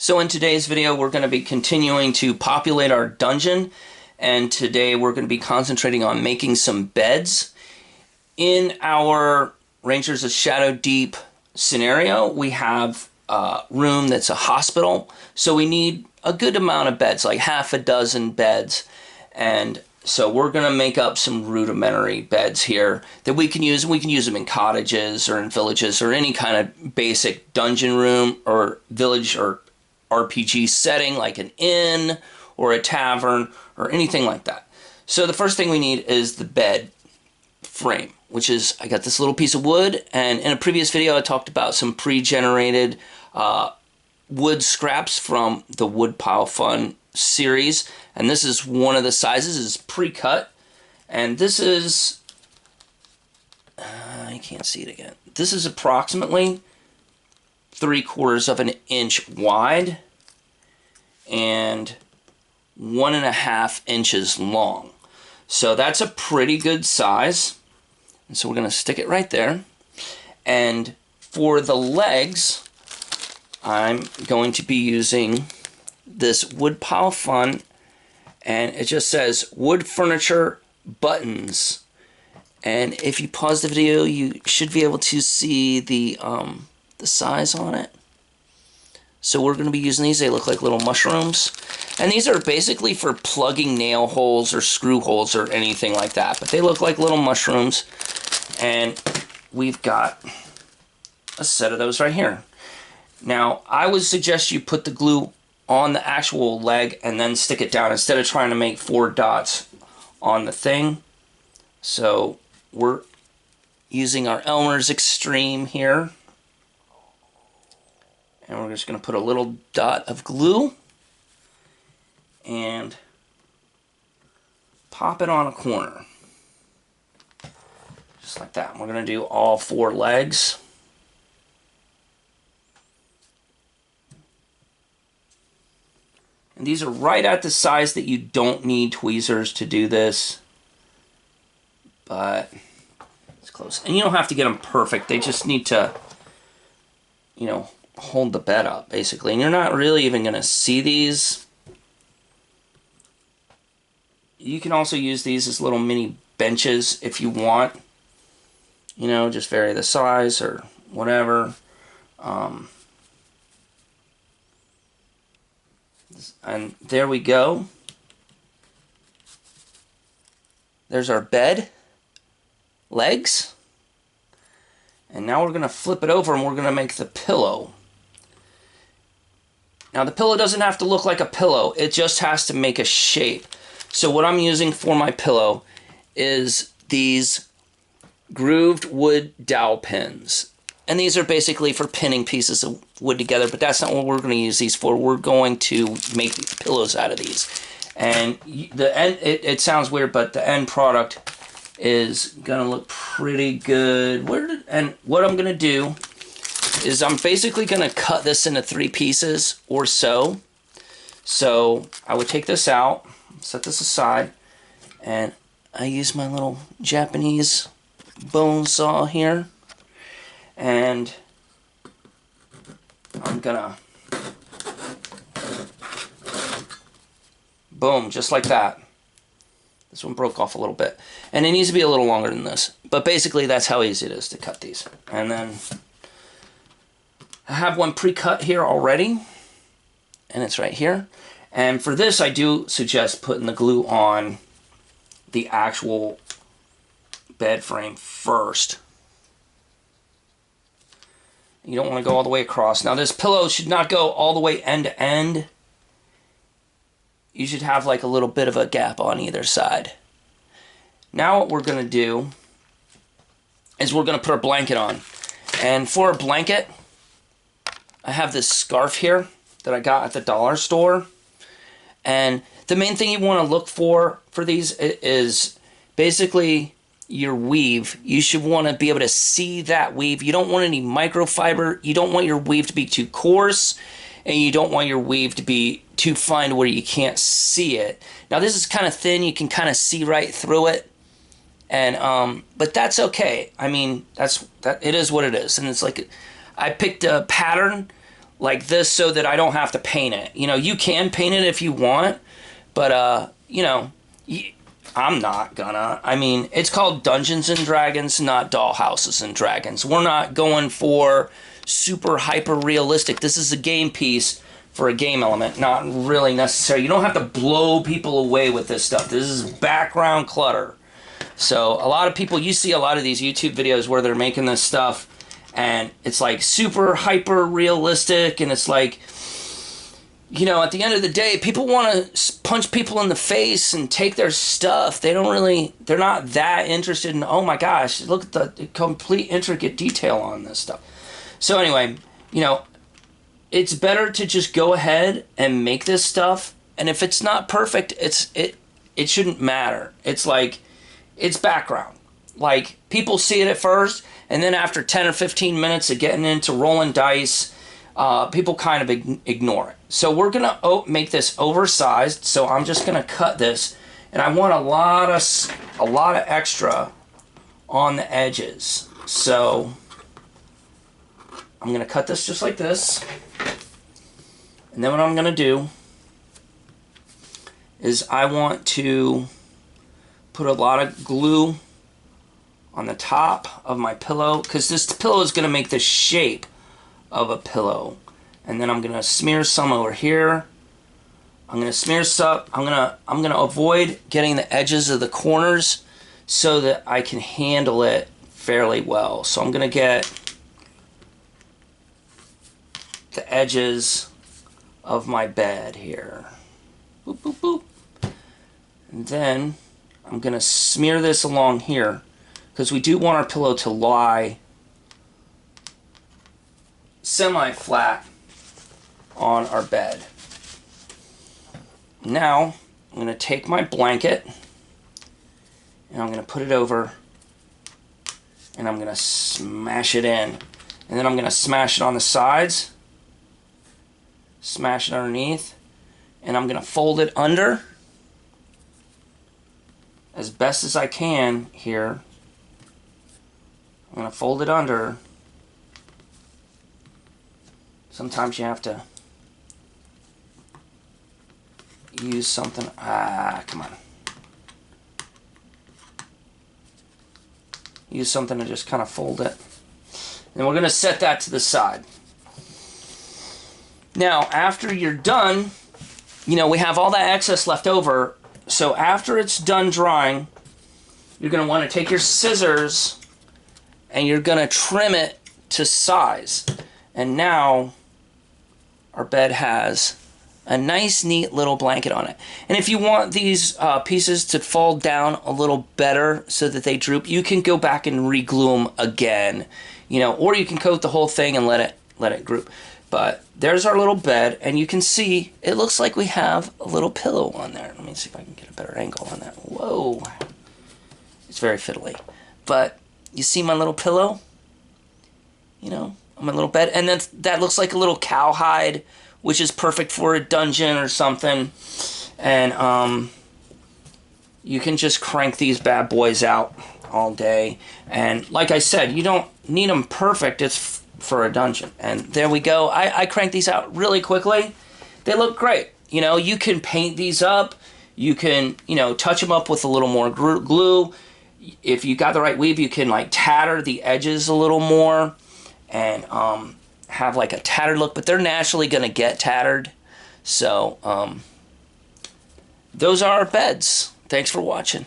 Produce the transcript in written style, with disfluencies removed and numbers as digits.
So in today's video, we're going to be continuing to populate our dungeon, and today we're going to be concentrating on making some beds. In our Rangers of Shadow Deep scenario, we have a room that's a hospital, so we need a good amount of beds, like half a dozen beds, and so we're going to make up some rudimentary beds here that we can use. We can use them in cottages or in villages or any kind of basic dungeon room or village or RPG setting like an inn or a tavern or anything like that. So the first thing we need is the bed frame, which is, I got this little piece of wood, and in a previous video I talked about some pre-generated wood scraps from the Woodpile Fun series, and this is one of the sizes. Is pre-cut, and this is I can't see it again. This is approximately 3/4 of an inch wide and 1.5 inches long. So that's a pretty good size. And so we're going to stick it right there. And for the legs, I'm going to be using this Woodpile Fun, and it just says wood furniture buttons. And if you pause the video, you should be able to see the size on it. So we're going to be using these. They look like little mushrooms, and these are basically for plugging nail holes or screw holes or anything like that, but they look like little mushrooms. And we've got a set of those right here. Now I would suggest you put the glue on the actual leg and then stick it down instead of trying to make 4 dots on the thing. So we're using our Elmer's Extreme here. And we're just going to put a little dot of glue and pop it on a corner. Just like that. We're going to do all 4 legs. And these are right at the size that you don't need tweezers to do this. But it's close. And you don't have to get them perfect. They just need to, you know, hold the bed up, basically. And you're not really even going to see these. You can also use these as little mini benches if you want. You know, just vary the size or whatever. And there we go. There's our bed legs. And now we're going to flip it over and we're going to make the pillow. Now the pillow doesn't have to look like a pillow, it just has to make a shape. So what I'm using for my pillow is these grooved wood dowel pins. And these are basically for pinning pieces of wood together, but that's not what we're going to use these for. We're going to make pillows out of these. And the end, it sounds weird, but the end product is going to look pretty good. And what I'm going to do is I'm basically going to cut this into 3 pieces or so. So I would take this out, set this aside, and I use my little Japanese bone saw here, and I'm gonna boom, just like that. This one broke off a little bit, and it needs to be a little longer than this, but basically that's how easy it is to cut these. And then I have one pre-cut here already, and it's right here. And for this, I do suggest putting the glue on the actual bed frame first. You don't want to go all the way across. Now this pillow should not go all the way end to end. You should have like a little bit of a gap on either side. Now what we're going to do is we're going to put our blanket on. And for a blanket, I have this scarf here that I got at the dollar store. And the main thing you want to look for these is basically your weave. You should want to be able to see that weave. You don't want any microfiber. You don't want your weave to be too coarse, and you don't want your weave to be too fine where you can't see it. Now this is kind of thin. You can kind of see right through it. And but that's okay. I mean, it is what it is. And it's like I picked a pattern like this so that I don't have to paint it. You know, you can paint it if you want, but you know, I'm not gonna. I mean, it's called Dungeons and Dragons, not Dollhouses and Dragons. We're not going for super hyper realistic. This is a game piece for a game element, not really necessary. You don't have to blow people away with this stuff. This is background clutter. So a lot of people, you see a lot of these YouTube videos where they're making this stuff and it's like super hyper realistic, and it's like, you know, at the end of the day, people want to punch people in the face and take their stuff. They don't really, they're not that interested in, oh my gosh, look at the complete intricate detail on this stuff. So anyway, you know, it's better to just go ahead and make this stuff. And if it's not perfect, it shouldn't matter. It's like, it's background. Like, people see it at first, and then after 10 or 15 minutes of getting into rolling dice, people kind of ignore it. So we're gonna make this oversized. So I'm just gonna cut this, and I want a lot of extra on the edges. So I'm gonna cut this just like this, and then what I'm gonna do is I want to put a lot of glue on the top of my pillow, because this pillow is going to make the shape of a pillow. And then I'm going to smear some over here. I'm going to smear some. I'm going to avoid getting the edges of the corners so that I can handle it fairly well. So I'm going to get the edges of my bed here. Boop, boop, boop. And then I'm going to smear this along here, because we do want our pillow to lie semi-flat on our bed. Now I'm going to take my blanket and I'm going to put it over, and I'm going to smash it in. And then I'm going to smash it on the sides, smash it underneath, and I'm going to fold it under as best as I can here. I'm going to fold it under. Sometimes you have to use something. Come on. Use something to just kind of fold it. And we're going to set that to the side. Now, after you're done, you know, we have all that excess left over. So after it's done drying, you're going to want to take your scissors and you're going to trim it to size. And now our bed has a nice, neat little blanket on it. And if you want these pieces to fold down a little better so that they droop, you can go back and re-glue them again, you know, or you can coat the whole thing and let it group. But there's our little bed, and you can see it looks like we have a little pillow on there. Let me see if I can get a better angle on that. Whoa, it's very fiddly. But you see my little pillow, you know, on my little bed, and then that looks like a little cowhide, which is perfect for a dungeon or something. And you can just crank these bad boys out all day. And like I said, you don't need them perfect. It's for a dungeon. And there we go. I crank these out really quickly. They look great. You know, you can paint these up. You can, you know, touch them up with a little more glue. If you got the right weave, you can like tatter the edges a little more and have like a tattered look, but they're naturally going to get tattered. So those are our beds. Thanks for watching.